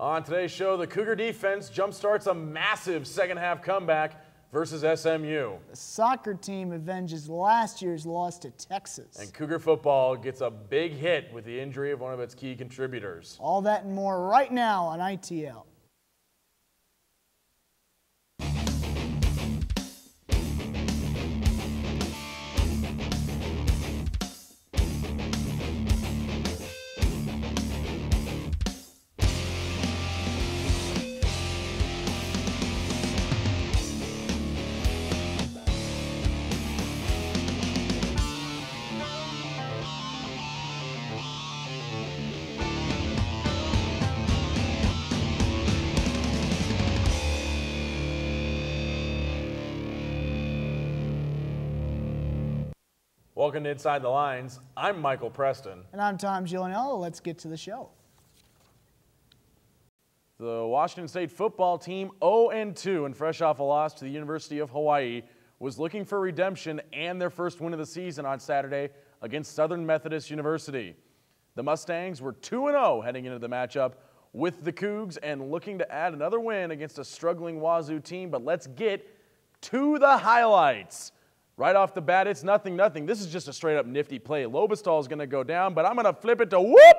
On today's show, the Cougar defense jumpstarts a massive second-half comeback versus SMU. The soccer team avenges last year's loss to Texas. And Cougar football gets a big hit with the injury of one of its key contributors. All that and more right now on ITL. Welcome to Inside the Lines. I'm Michael Preston. And I'm Tom Gillinello. Let's get to the show. The Washington State football team, 0-2 and fresh off a loss to the University of Hawaii, was looking for redemption and their first win of the season on Saturday against Southern Methodist University. The Mustangs were 2-0 heading into the matchup with the Cougs and looking to add another win against a struggling Wazoo team, but let's get to the highlights. Right off the bat, it's 0-0. This is just a straight-up nifty play. Lobestall is going to go down, but I'm going to flip it to whoop!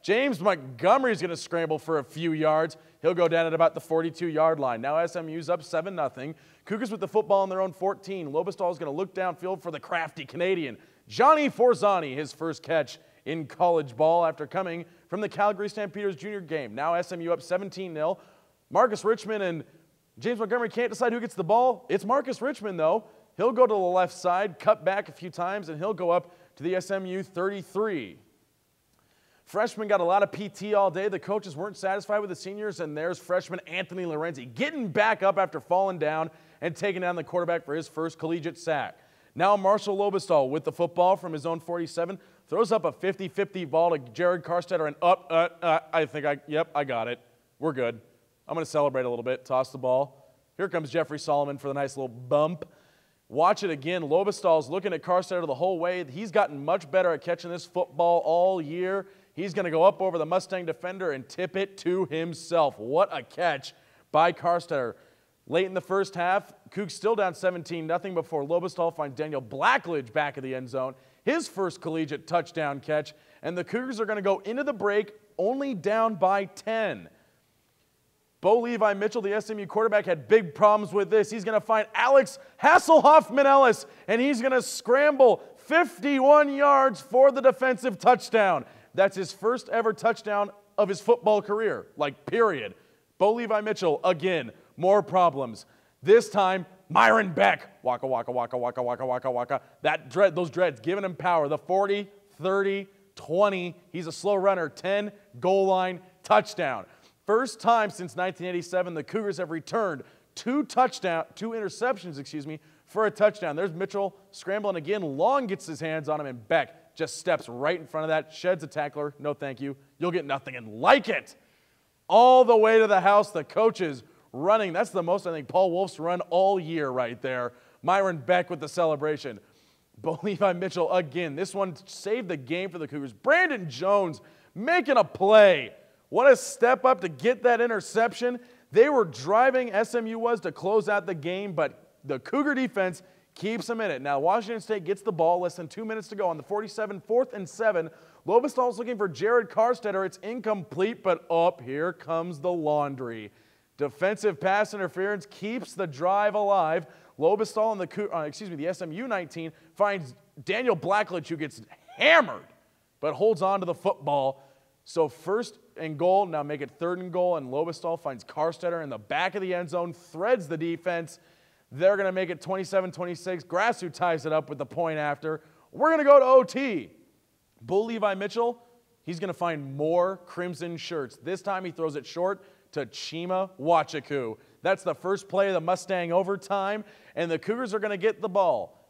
James Montgomery is going to scramble for a few yards. He'll go down at about the 42-yard line. Now SMU's up 7-0. Cougars with the football on their own 14. Lobestall is going to look downfield for the crafty Canadian Johnny Forzani, his first catch in college ball after coming from the Calgary Stampeders junior game. Now SMU up 17-0. Marcus Richmond and James Montgomery can't decide who gets the ball. It's Marcus Richmond, though. He'll go to the left side, cut back a few times, and he'll go up to the SMU 33. Freshmen got a lot of PT all day. The coaches weren't satisfied with the seniors, and there's freshman Anthony Lorenzi getting back up after falling down and taking down the quarterback for his first collegiate sack. Now Marshall Lobestall with the football from his own 47, throws up a 50-50 ball to Jared Carstetter, and I got it. We're good. I'm going to celebrate a little bit, toss the ball. Here comes Jeffrey Solomon for the nice little bump. Watch it again. Lobestall's looking at Carstetter the whole way. He's gotten much better at catching this football all year. He's going to go up over the Mustang defender and tip it to himself. What a catch by Carstetter. Late in the first half, Cougs still down 17-0 before Lobestall finds Daniel Blackledge back of the end zone. His first collegiate touchdown catch. And the Cougars are going to go into the break only down by 10. Bo Levi Mitchell, the SMU quarterback, had big problems with this. He's going to find Alex Hasselhoff-Ellis, and he's going to scramble 51 yards for the defensive touchdown. That's his first ever touchdown of his football career, period. Bo Levi Mitchell, again, more problems. This time, Myron Beck, waka, waka, waka, waka, waka, waka, waka. Those dreads giving him power. The 40, 30, 20. He's a slow runner. 10, goal line, touchdown. First time since 1987, the Cougars have returned two interceptions, for a touchdown. There's Mitchell scrambling again. Long gets his hands on him, and Beck just steps right in front of that, sheds a tackler. No, thank you. You'll get nothing, and like it. All the way to the house, the coaches running. That's the most, I think, Paul Wolf's run all year right there. Myron Beck with the celebration. Bo Levi Mitchell again. This one saved the game for the Cougars. Brandon Jones making a play. What a step up to get that interception. They were driving, SMU was, to close out the game, but the Cougar defense keeps them in it. Now, Washington State gets the ball, less than 2 minutes to go on the 47, 4th and 7. Lobestall's looking for Jared Carstetter. It's incomplete, but up here comes the laundry. Defensive pass interference keeps the drive alive. Lobestall and the SMU 19 finds Daniel Blackledge, who gets hammered, but holds on to the football. So first and goal, now make it 3rd and goal, and Lobestall finds Carstetter in the back of the end zone, threads the defense. They're going to make it 27-26. Grassu ties it up with the point after. We're going to go to OT. Bo Levi Mitchell, he's going to find more crimson shirts. This time he throws it short to Chima Wachaku. That's the first play of the Mustang overtime, and the Cougars are going to get the ball.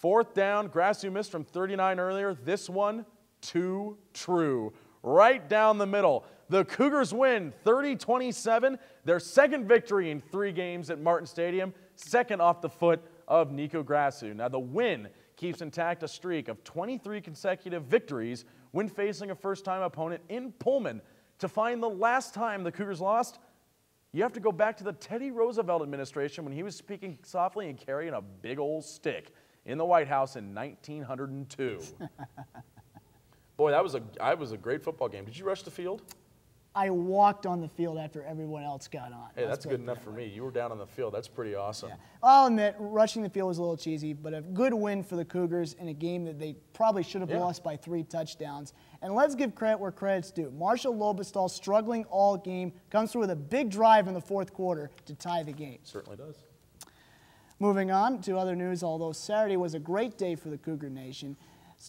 4th down, Grassu missed from 39 earlier. This one, too true. Right down the middle. The Cougars win 30-27, their second victory in 3 games at Martin Stadium, second off the foot of Nico Grassu. Now the win keeps intact a streak of 23 consecutive victories when facing a first-time opponent in Pullman. To find the last time the Cougars lost, you have to go back to the Teddy Roosevelt administration when he was speaking softly and carrying a big old stick in the White House in 1902. Boy, that was a great football game. Did you rush the field? I walked on the field after everyone else got on. Hey, that's good enough for me. You were down on the field. That's pretty awesome. Yeah. I'll admit, rushing the field was a little cheesy, but a good win for the Cougars in a game that they probably should have lost by 3 touchdowns. And let's give credit where credit's due. Marshall Lobestal, struggling all game, comes through with a big drive in the 4th quarter to tie the game. Certainly does. Moving on to other news, although Saturday was a great day for the Cougar Nation,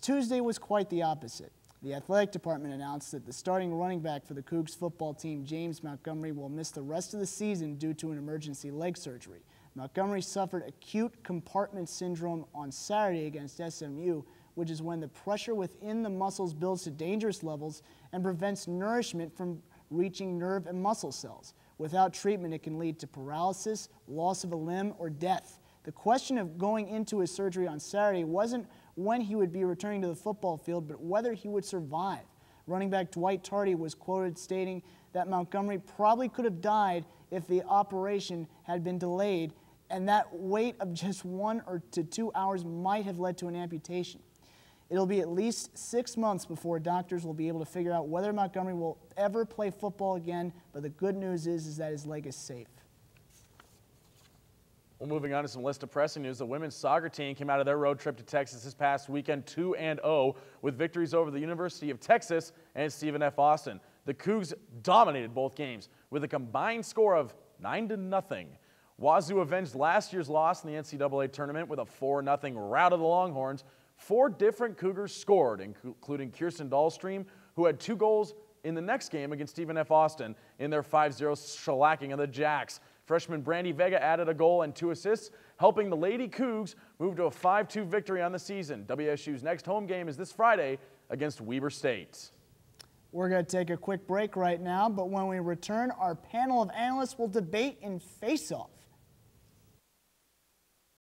Tuesday was quite the opposite. The athletic department announced that the starting running back for the Cougs football team, James Montgomery, will miss the rest of the season due to an emergency leg surgery. Montgomery suffered acute compartment syndrome on Saturday against SMU, which is when the pressure within the muscles builds to dangerous levels and prevents nourishment from reaching nerve and muscle cells. Without treatment, it can lead to paralysis, loss of a limb, or death. The question of going into his surgery on Saturday wasn't when he would be returning to the football field, but whether he would survive. Running back Dwight Tardy was quoted stating that Montgomery probably could have died if the operation had been delayed, and that wait of just 1 to 2 hours might have led to an amputation. It'll be at least 6 months before doctors will be able to figure out whether Montgomery will ever play football again, but the good news is that his leg is safe. Well, moving on to some less depressing news, the women's soccer team came out of their road trip to Texas this past weekend 2-0 with victories over the University of Texas and Stephen F. Austin. The Cougs dominated both games with a combined score of 9-0. Wazoo avenged last year's loss in the NCAA tournament with a 4-0 rout of the Longhorns. 4 different Cougars scored, including Kirsten Dahlstream, who had 2 goals in the next game against Stephen F. Austin in their 5-0 shellacking of the Jacks. Freshman Brandy Vega added a goal and 2 assists, helping the Lady Cougs move to a 5-2 victory on the season. WSU's next home game is this Friday against Weber State. We're going to take a quick break right now, but when we return, our panel of analysts will debate in face-off.